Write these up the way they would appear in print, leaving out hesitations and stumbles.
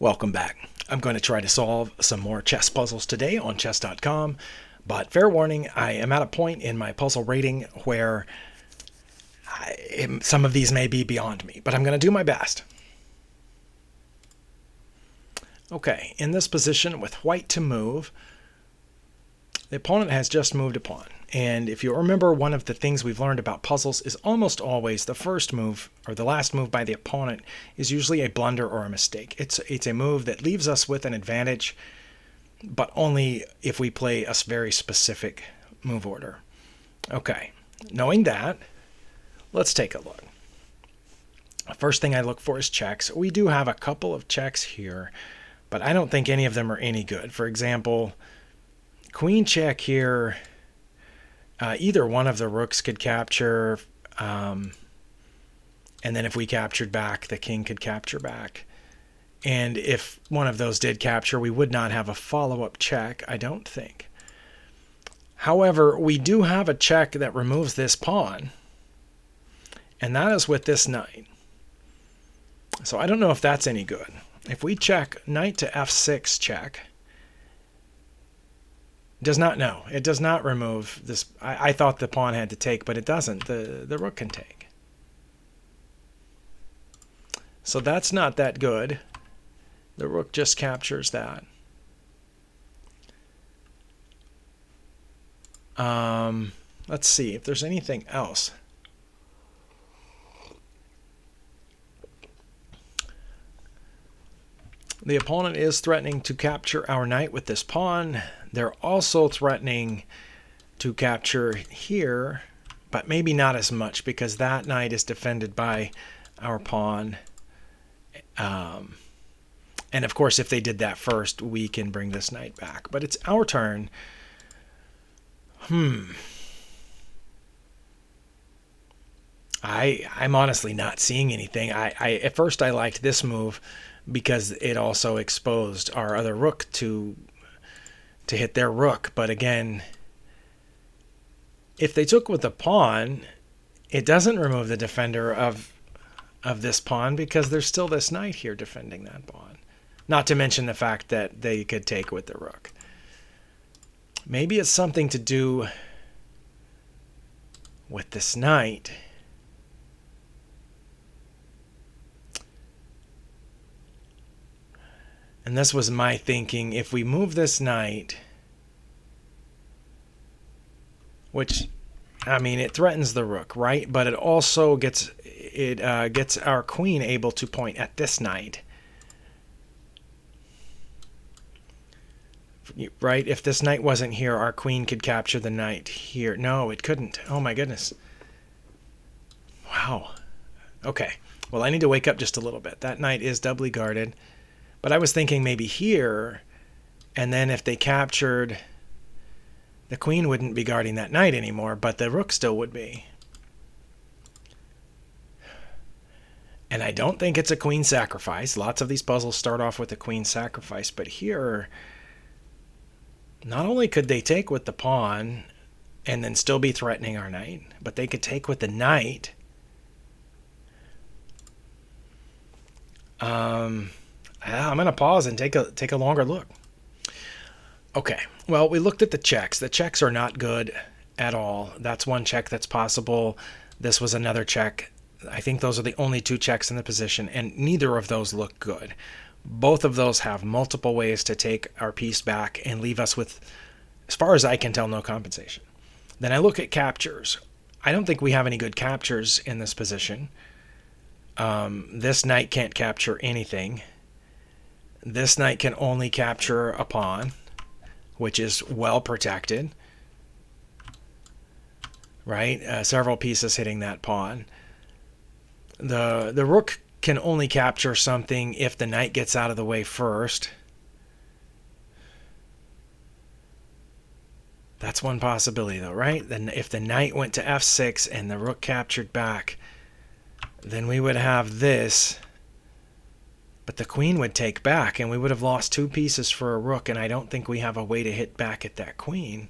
Welcome back. I'm going to try to solve some more chess puzzles today on chess.com, but fair warning, I am at a point in my puzzle rating where some of these may be beyond me, but I'm going to do my best. Okay, in this position with white to move, the opponent has just moved a pawn. And if you remember, one of the things we've learned about puzzles is almost always the first move or the last move by the opponent is usually a blunder or a mistake. It's a move that leaves us with an advantage, but only if we play a very specific move order. Okay, knowing that, let's take a look. First thing I look for is checks. We do have a couple of checks here, but I don't think any of them are any good. For example, queen check here. Either one of the rooks could capture, and then if we captured back, the king could capture back. And if one of those did capture, we would not have a follow-up check, I don't think. However, we do have a check that removes this pawn, and that is with this knight. So I don't know if that's any good. If we check knight to f6 check, does not know. It does not remove this. I thought the pawn had to take, but it doesn't. The rook can take. So that's not that good. The rook just captures that. Let's see if there's anything else. The opponent is threatening to capture our knight with this pawn. They're also threatening to capture here, but maybe not as much because that knight is defended by our pawn. And of course, if they did that first, we can bring this knight back. But it's our turn. I'm honestly not seeing anything. At first I liked this move because it also exposed our other rook to hit their rook. But again, if they took with the pawn, it doesn't remove the defender of this pawn because there's still this knight here defending that pawn. Not to mention the fact that they could take with the rook. Maybe it's something to do with this knight. And this was my thinking. If we move this knight, which, I mean, it threatens the rook, right? But it also gets our queen able to point at this knight, right? If this knight wasn't here, our queen could capture the knight here. No, it couldn't. Oh my goodness. Wow. Okay. Well, I need to wake up just a little bit. That knight is doubly guarded. But I was thinking maybe here, and then if they captured, the queen wouldn't be guarding that knight anymore, but the rook still would be. And I don't think it's a queen sacrifice. Lots of these puzzles start off with a queen sacrifice, but here, not only could they take with the pawn and then still be threatening our knight, but they could take with the knight. I'm going to pause and take a longer look. Okay, well, we looked at the checks. The checks are not good at all. That's one check that's possible. This was another check. I think those are the only two checks in the position, and neither of those look good. Both of those have multiple ways to take our piece back and leave us with, as far as I can tell, no compensation. Then I look at captures. I don't think we have any good captures in this position. This knight can't capture anything. This knight can only capture a pawn, which is well protected, right? Several pieces hitting that pawn. The rook can only capture something if the knight gets out of the way first. That's one possibility, though, right? Then if the knight went to f6 and the rook captured back, then we would have this. But the queen would take back, and we would have lost two pieces for a rook, and I don't think we have a way to hit back at that queen.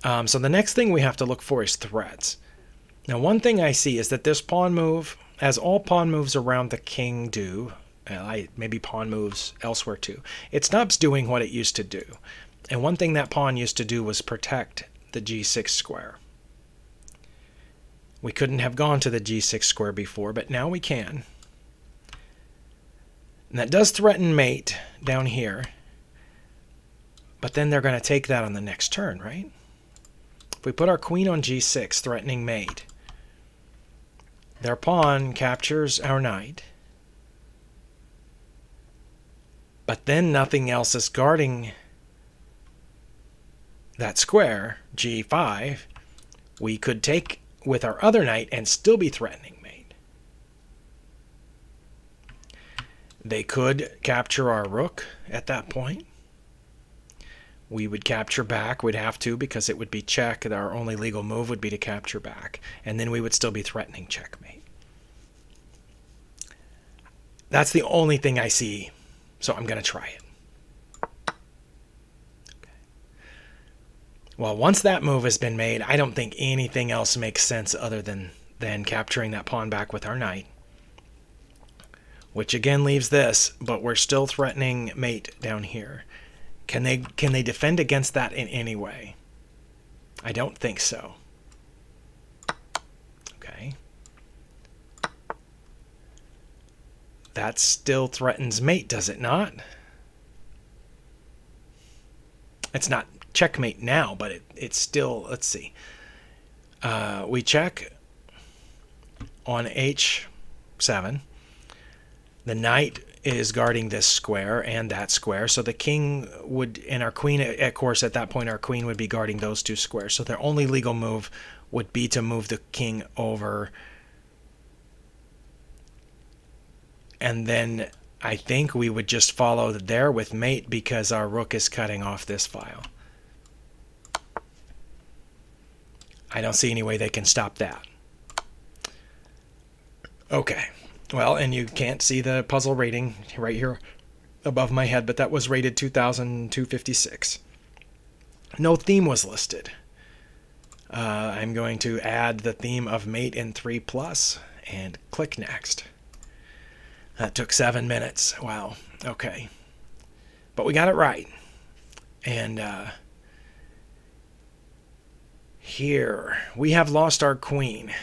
So the next thing we have to look for is threats. Now, one thing I see is that this pawn move, as all pawn moves around the king do, maybe pawn moves elsewhere too. It stops doing what it used to do. And one thing that pawn used to do was protect the g6 square. We couldn't have gone to the g6 square before, but now we can. And that does threaten mate down here. But then they're going to take that on the next turn, right? If we put our queen on g6, threatening mate, their pawn captures our knight. But then nothing else is guarding that square, g5. We could take with our other knight and still be threatening mate. They could capture our rook at that point. We would capture back. We'd have to, because it would be check. Our only legal move would be to capture back. And then we would still be threatening checkmate. That's the only thing I see. So I'm going to try it. Okay. Well, once that move has been made, I don't think anything else makes sense other than capturing that pawn back with our knight. Which again leaves this, but we're still threatening mate down here. Can they defend against that in any way? I don't think so. Okay. That still threatens mate, does it not? It's not checkmate now, but it's still, let's see. We check on h7. The knight is guarding this square and that square, so the king would, and our queen, of course, at that point, our queen would be guarding those two squares. So their only legal move would be to move the king over. And then I think we would just follow there with mate because our rook is cutting off this file. I don't see any way they can stop that. Okay. Well, and you can't see the puzzle rating right here above my head, but that was rated 2,256. No theme was listed. I'm going to add the theme of mate in 3+ and click next. That took 7 minutes. Wow. Okay. But we got it right. And here we have lost our queen.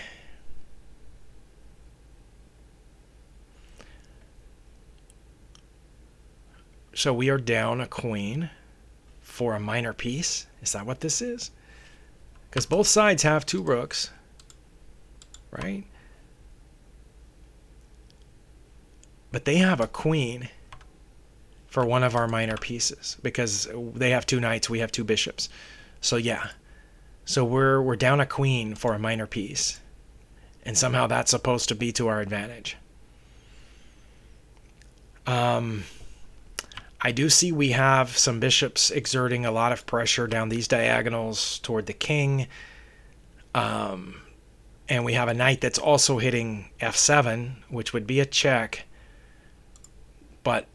So we are down a queen for a minor piece. Is that what this is? Because both sides have two rooks, right? But they have a queen for one of our minor pieces because they have two knights, we have two bishops. So yeah. So we're down a queen for a minor piece. And somehow that's supposed to be to our advantage. I do see we have some bishops exerting a lot of pressure down these diagonals toward the king. And we have a knight that's also hitting f7, which would be a check. But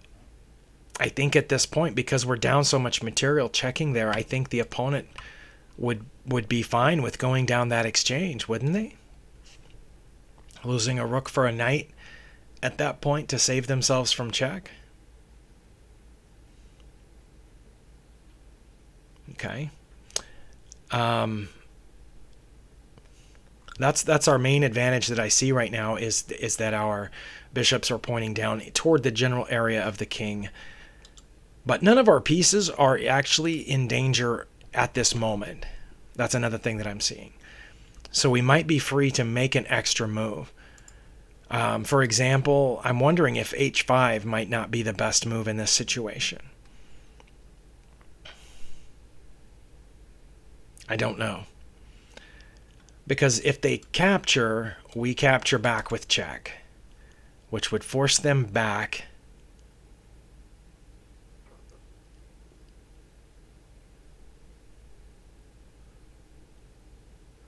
I think at this point, because we're down so much material checking there, I think the opponent would be fine with going down that exchange, wouldn't they? Losing a rook for a knight at that point to save themselves from check. Okay. That's our main advantage that I see right now is that our bishops are pointing down toward the general area of the king. But none of our pieces are actually in danger at this moment. That's another thing that I'm seeing. So we might be free to make an extra move. For example, I'm wondering if h5 might not be the best move in this situation. I don't know. Because if they capture, we capture back with check, which would force them back.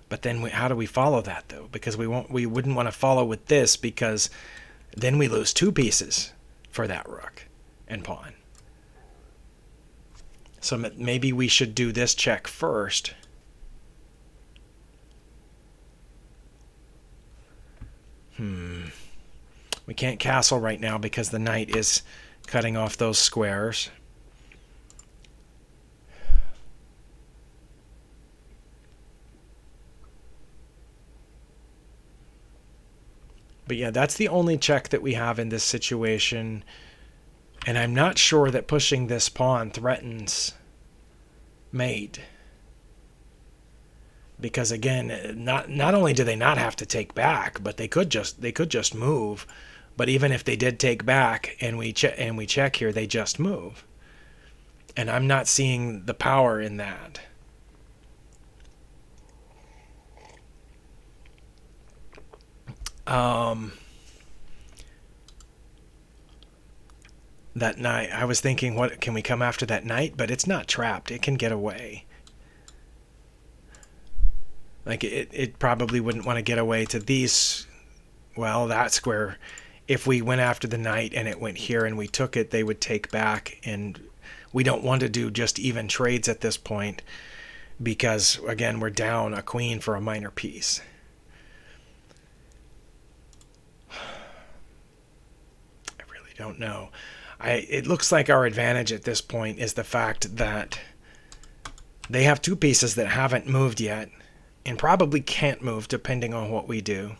But then how do we follow that though? Because we wouldn't want to follow with this because then we lose two pieces for that rook and pawn. So maybe we should do this check first. We We can't castle right now because the knight is cutting off those squares. But yeah, that's the only check that we have in this situation. And I'm not sure that pushing this pawn threatens mate. Because again, not only do they not have to take back, but they could just move. But even if they did take back and we check here, they just move. And I'm not seeing the power in that. That knight, I was thinking, what can we come after that knight? But it's not trapped. It can get away. Like it probably wouldn't want to get away to these, well, that square. If we went after the knight and it went here and we took it, they would take back. And we don't want to do just even trades at this point because, again, we're down a queen for a minor piece. I really don't know. It looks like our advantage at this point is the fact that they have two pieces that haven't moved yet and probably can't move depending on what we do.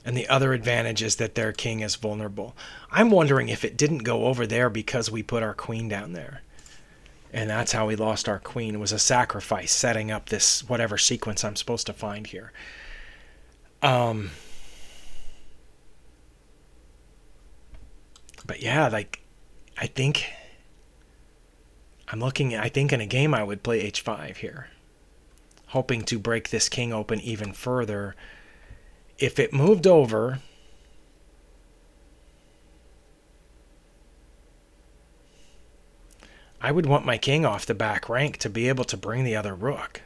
And the other advantage is that their king is vulnerable. I'm wondering if it didn't go over there because we put our queen down there. And that's how we lost our queen. It was a sacrifice setting up this whatever sequence I'm supposed to find here. But yeah, like, I think in a game I would play h5 here, hoping to break this king open even further. If it moved over, I would want my king off the back rank to be able to bring the other rook.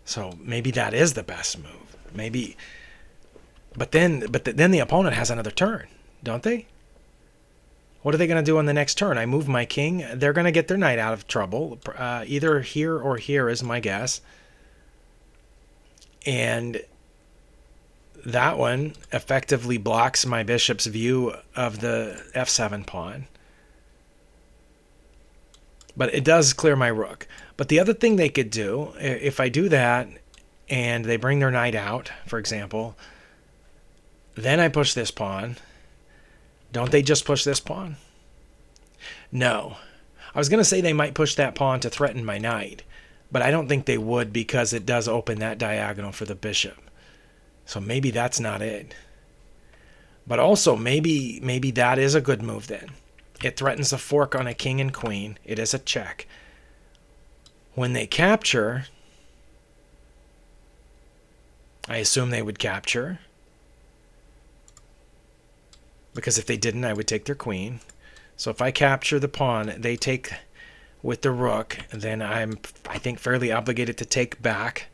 So maybe that is the best move. Maybe, but then the opponent has another turn, don't they? What are they going to do on the next turn? I move my king. They're going to get their knight out of trouble. Either here or here is my guess. And that one effectively blocks my bishop's view of the f7 pawn. But it does clear my rook. But the other thing they could do, if I do that and they bring their knight out, for example, then I push this pawn. Don't they just push this pawn? No. I was going to say they might push that pawn to threaten my knight, but I don't think they would because it does open that diagonal for the bishop. So maybe that's not it. But also maybe that is a good move then. It threatens a fork on a king and queen. It is a check. When they capture, I assume they would capture. Because if they didn't, I would take their queen. So if I capture the pawn, they take with the rook, then I'm, I think, fairly obligated to take back.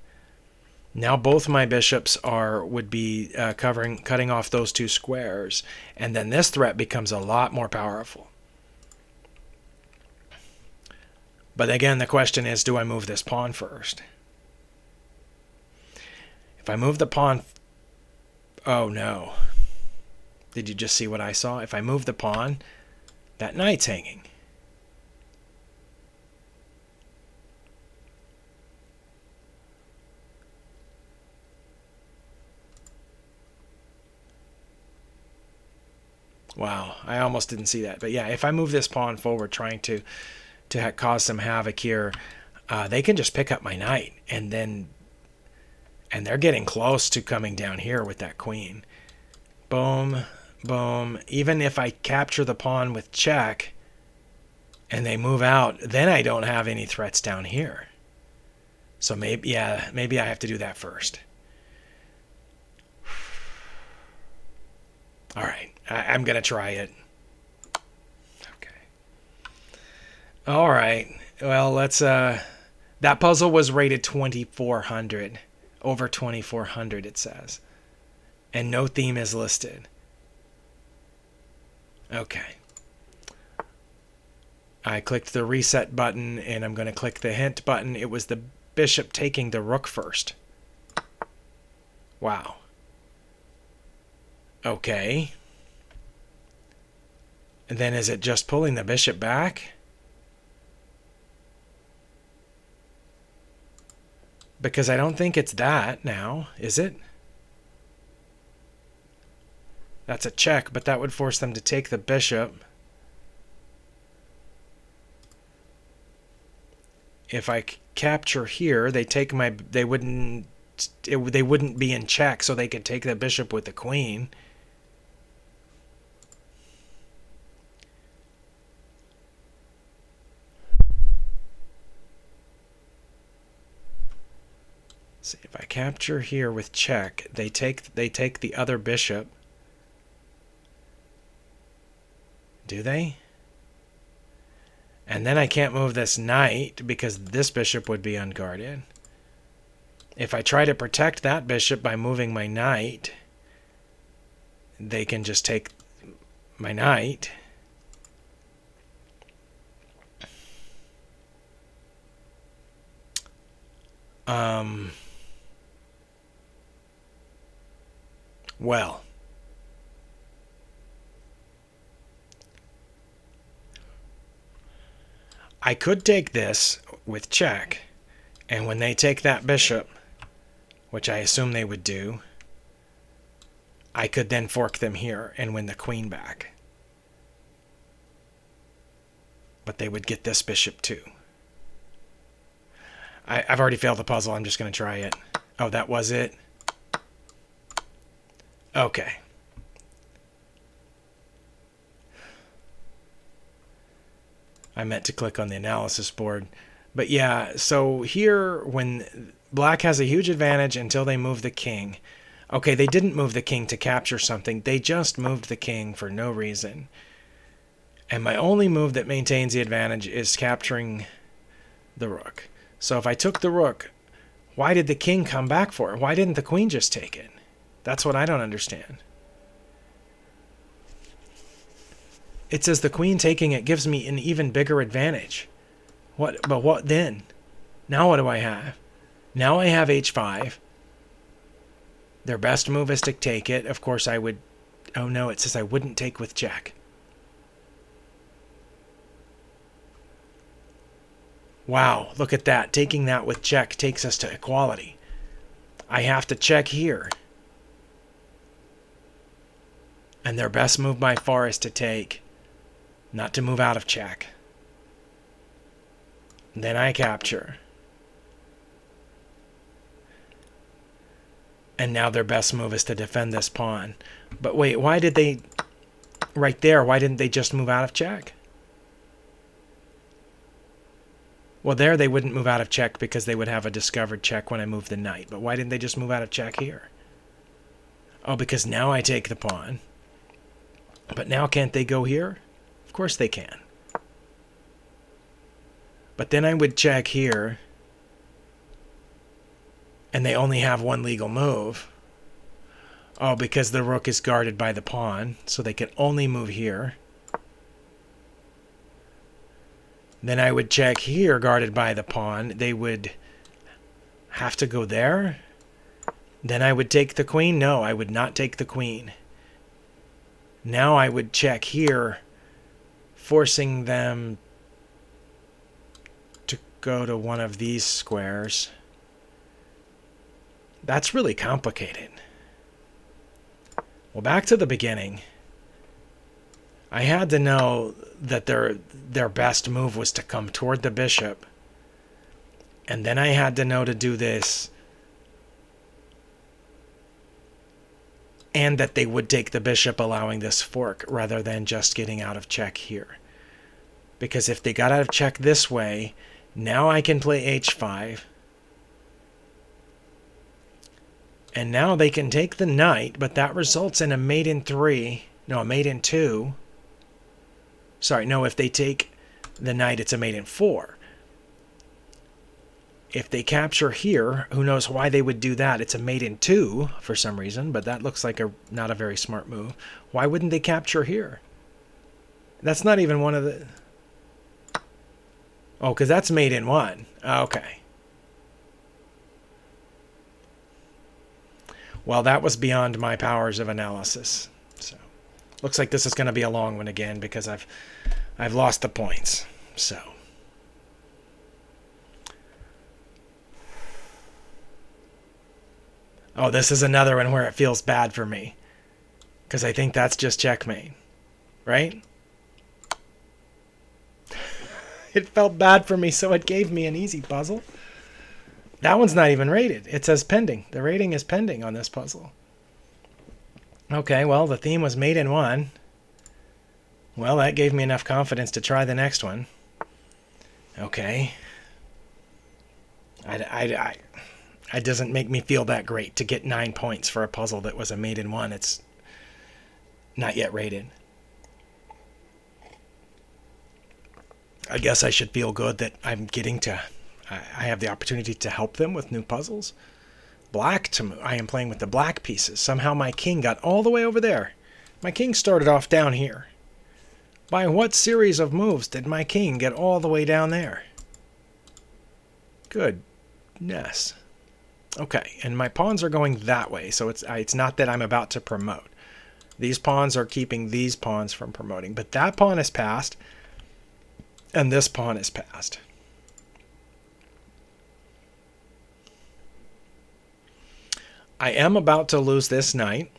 Now both my bishops would be cutting off those two squares, and then this threat becomes a lot more powerful. But again, the question is, do I move this pawn first? If I move the pawn, oh no. Did you just see what I saw? If I move the pawn, that knight's hanging. Wow, I almost didn't see that. But yeah, if I move this pawn forward trying to cause some havoc here, they can just pick up my knight, and they're getting close to coming down here with that queen. Boom, boom. Even if I capture the pawn with check and they move out, then I don't have any threats down here. So maybe I have to do that first. All right, I'm going to try it. All right. Well, let's that puzzle was rated 2400, over 2400 it says. And no theme is listed. Okay. I clicked the reset button, and I'm going to click the hint button. It was the bishop taking the rook first. Wow. Okay. And then is it just pulling the bishop back? Because I don't think it's that now, is it? That's a check, but that would force them to take the bishop. If I capture here, they take my, they wouldn't be in check, so they could take the bishop with the queen. See, if I capture here with check, they take the other bishop. Do they? And then I can't move this knight because this bishop would be unguarded. If I try to protect that bishop by moving my knight, they can just take my knight. Well, I could take this with check, and when they take that bishop, which I assume they would do, I could then fork them here and win the queen back. But they would get this bishop too. I've already failed the puzzle. I'm just going to try it. Oh, that was it? Okay. I meant to click on the analysis board. But yeah, so here when black has a huge advantage until they move the king. Okay, they didn't move the king to capture something. They just moved the king for no reason. And my only move that maintains the advantage is capturing the rook. So if I took the rook, why did the king come back for it? Why didn't the queen just take it? That's what I don't understand. It says the queen taking it gives me an even bigger advantage. But what then? Now what do I have? Now I have h5. Their best move is to take it. Of course I would... Oh no, it says I wouldn't take with check. Wow, look at that. Taking that with check takes us to equality. I have to check here. And their best move by far is to take, not to move out of check. Then I capture. And now their best move is to defend this pawn. But wait, why did they... Right there, why didn't they just move out of check? Well, there they wouldn't move out of check because they would have a discovered check when I move the knight. But why didn't they just move out of check here? Oh, because now I take the pawn. But now can't they go here? Of course they can. But then I would check here. And they only have one legal move. Oh, because the rook is guarded by the pawn. So they can only move here. Then I would check here, guarded by the pawn. They would have to go there. Then I would take the queen. No, I would not take the queen. Now I would check here, forcing them to go to one of these squares. That's really complicated. Well, back to the beginning. I had to know that their best move was to come toward the bishop. And then I had to know to do this. And that they would take the bishop, allowing this fork, rather than just getting out of check here. Because if they got out of check this way, now I can play h5. And now they can take the knight, but that results in a mate in 3. No, a mate in 2. Sorry, no, if they take the knight, it's a mate in 4. If they capture here, who knows why they would do that? It's a mate in 2 for some reason, but that looks like not a very smart move. Why wouldn't they capture here? That's not even one of the... Oh, because that's mate in one. Okay. Well, that was beyond my powers of analysis. So, looks like this is going to be a long one again because I've lost the points. So, oh, this is another one where it feels bad for me because I think that's just checkmate, right? It felt bad for me, so it gave me an easy puzzle. That one's not even rated. It says pending. The rating is pending on this puzzle. Okay, well, the theme was mate in one. Well, that gave me enough confidence to try the next one. Okay. It doesn't make me feel that great to get 9 points for a puzzle that was a mate in one. It's not yet rated. I guess I should feel good that I'm getting to... I have the opportunity to help them with new puzzles. Black to move. I am playing with the black pieces. Somehow my king got all the way over there. My king started off down here. By what series of moves did my king get all the way down there? Goodness. Okay, and my pawns are going that way, so it's not that I'm about to promote. These pawns are keeping these pawns from promoting, but that pawn is passed, and this pawn is passed. I am about to lose this knight.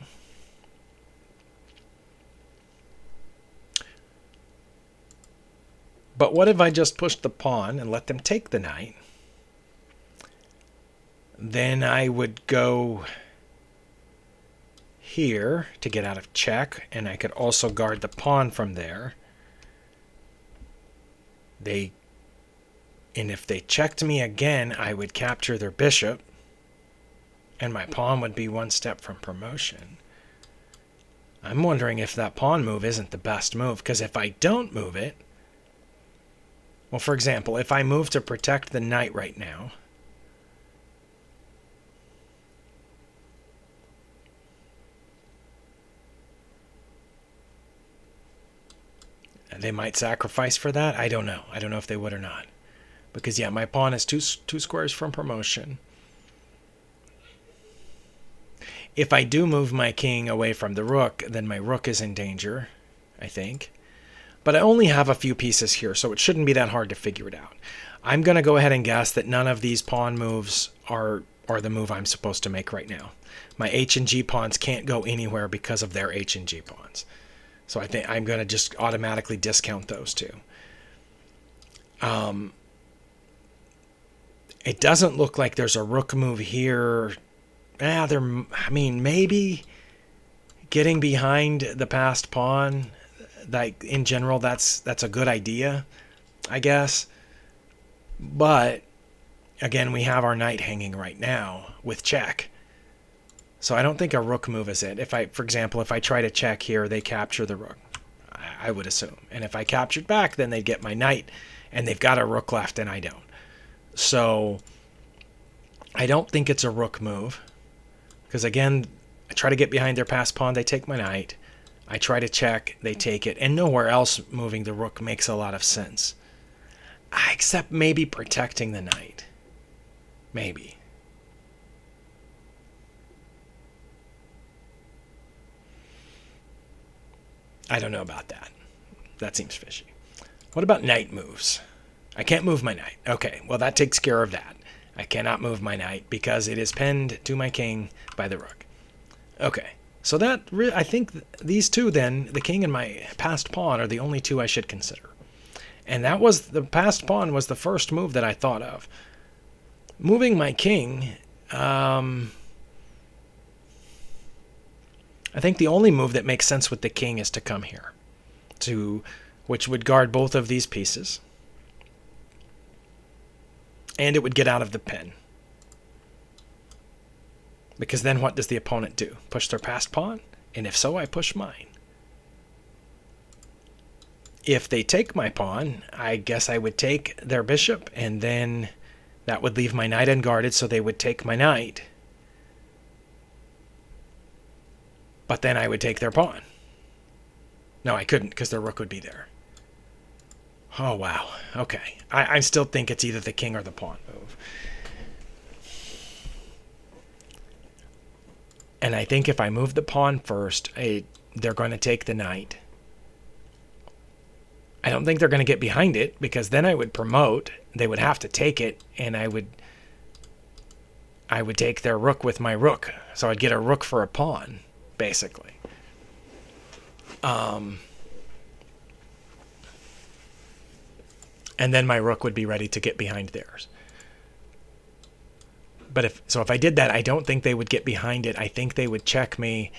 But what if I just push the pawn and let them take the knight? Then I would go here to get out of check, and I could also guard the pawn from there. And if they checked me again, I would capture their bishop, and my pawn would be one step from promotion. I'm wondering if that pawn move isn't the best move, because if I don't move it, well, for example, if I move to protect the knight right now, they might sacrifice for that. I don't know. I don't know if they would or not. Because, yeah, my pawn is two squares from promotion. If I do move my king away from the rook, then my rook is in danger, I think. But I only have a few pieces here, so it shouldn't be that hard to figure it out. I'm going to go ahead and guess that none of these pawn moves are the move I'm supposed to make right now. My H and G pawns can't go anywhere because of their H and G pawns. So I think I'm going to just automatically discount those two. It doesn't look like there's a rook move here. Maybe getting behind the passed pawn, like in general, that's a good idea, I guess. But again, we have our knight hanging right now with check. So I don't think a rook move is it. For example, if I try to check here, they capture the rook, I would assume. And if I captured back, then they'd get my knight, and they've got a rook left, and I don't. So I don't think it's a rook move. Because again, I try to get behind their passed pawn, they take my knight. I try to check, they take it. And nowhere else moving the rook makes a lot of sense. Except maybe protecting the knight. Maybe. I don't know about that. That seems fishy. What about knight moves? I can't move my knight. Okay, well that takes care of that. I cannot move my knight because it is pinned to my king by the rook. Okay, so I think these two then, the king and my passed pawn, are the only two I should consider. And the passed pawn was the first move that I thought of. Moving my king, I think the only move that makes sense with the king is to come here, which would guard both of these pieces. And it would get out of the pin. Because then what does the opponent do? Push their passed pawn? And if so, I push mine. If they take my pawn, I guess I would take their bishop, and then that would leave my knight unguarded, so they would take my knight. But then I would take their pawn. No, I couldn't, because their rook would be there. Oh, wow. Okay. I still think it's either the king or the pawn move. And I think if I move the pawn first, they're going to take the knight. I don't think they're going to get behind it, because then I would promote. They would have to take it, and I would take their rook with my rook. So I'd get a rook for a pawn, basically. And then my rook would be ready to get behind theirs. But if I did that, I don't think they would get behind it. I think they would check me,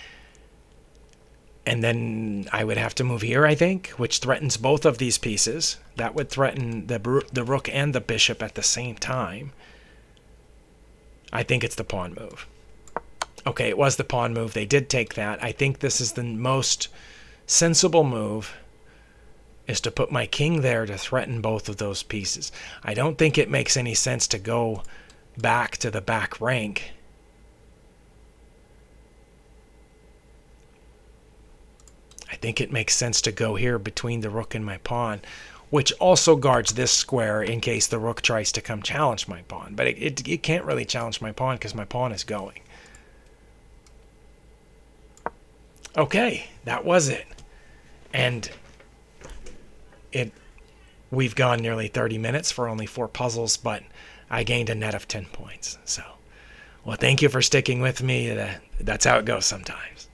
and then I would have to move here, I think, which threatens both of these pieces. That would threaten the rook and the bishop at the same time. I think it's the pawn move. Okay, it was the pawn move. They did take that. I think this is the most sensible move, is to put my king there to threaten both of those pieces. I don't think it makes any sense to go back to the back rank. I think it makes sense to go here between the rook and my pawn, which also guards this square in case the rook tries to come challenge my pawn. But it can't really challenge my pawn because my pawn is going. Okay, that was it. And we've gone nearly 30 minutes for only 4 puzzles, but I gained a net of 10 points. So, well, thank you for sticking with me. That's how it goes sometimes.